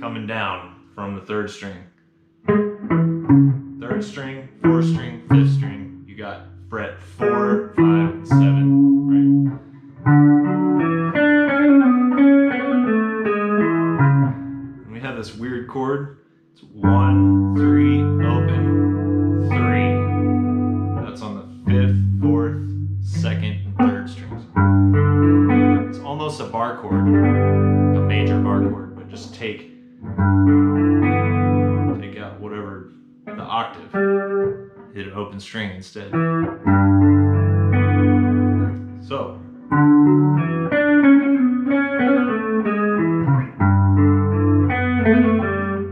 coming down from the third string. Third string, fourth string, fifth string. You got fret 4, 5, and 7, right? And we have this weird chord. It's 1, 3, open, 3. That's on the fifth, fourth, second, and third strings. It's almost a bar chord, a major bar chord, but just take out whatever the octave. Hit an open string instead. So.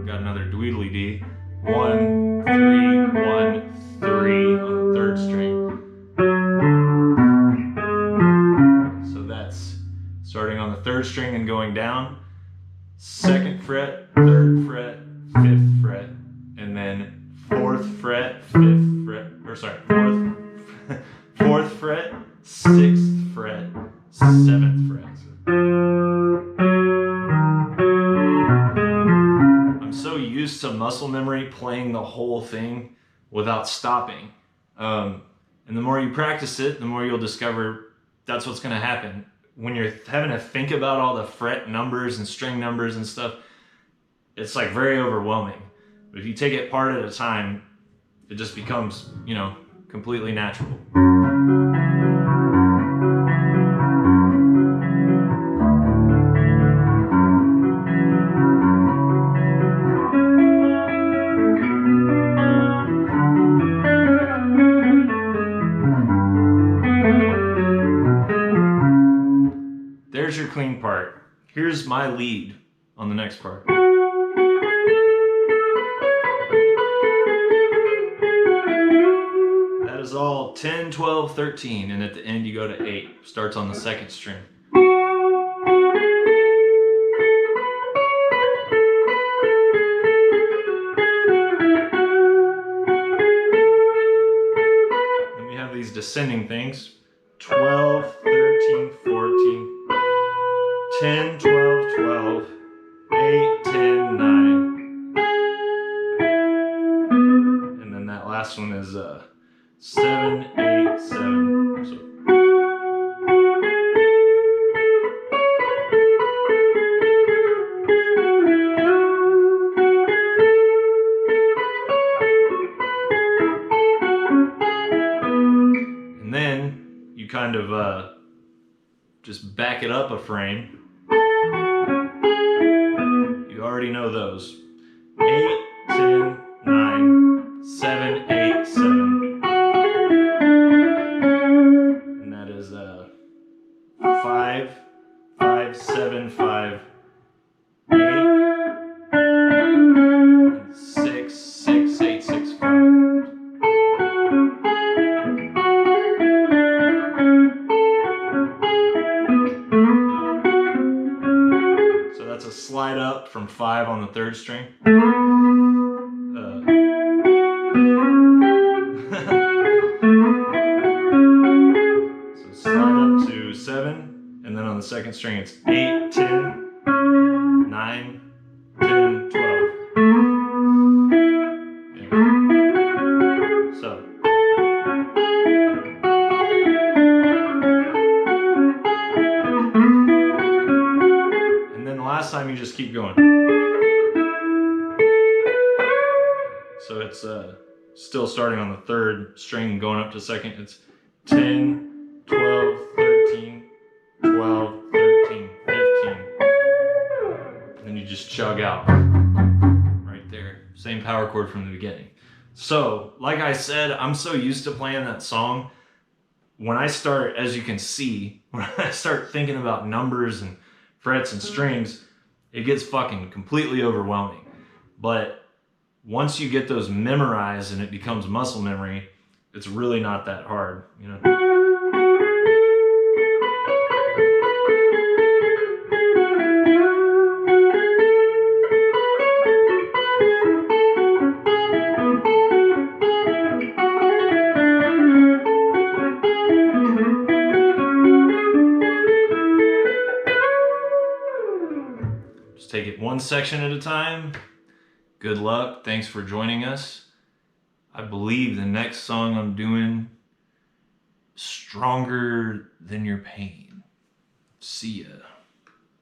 Got another dweedly D. 1, 3, 1, 3 on the third string. So that's starting on the third string and going down. Second fret, third fret, fifth fret, and then fourth fret, fifth fret, or sorry, fourth fret, sixth fret, seventh fret. I'm so used to muscle memory playing the whole thing without stopping. And the more you practice it, the more you'll discover that's what's going to happen. When you're having to think about all the fret numbers and string numbers and stuff, it's like very overwhelming. But if you take it part at a time, it just becomes, you know, completely natural. There's your clean part. Here's my lead on the next part. That is all 10, 12, 13, and at the end you go to 8. Starts on the second string. Then we have these descending things. 12, 13, 14. 10, 12, 12, 8, 10, 9. And then that last one is 7, 8, 7. So. And then you kind of just back it up a frame. You already know those. 8, 10, 9, 7, 8, 7. And that is 5, 5, 7, 5, 8, and 6, 6, 8, 6, 5. So that's a slide up from 5 on the third string. So slide up to 7, and then on the second string it's 8, 10, 9, 10, 12. Yeah. So. And then the last time you just keep going. So it's still starting on the third string, going up to second. It's 10, 12, 13, 12, 13, 15. And then you just chug out right there. Same power chord from the beginning. So, like I said, I'm so used to playing that song. When I start, as you can see, when I start thinking about numbers and frets and strings, it gets fucking completely overwhelming. But once you get those memorized and it becomes muscle memory, it's really not that hard, you know. Just take it one section at a time. Good luck. Thanks for joining us. I believe the next song I'm doing, Stronger Than Your Pain. See ya.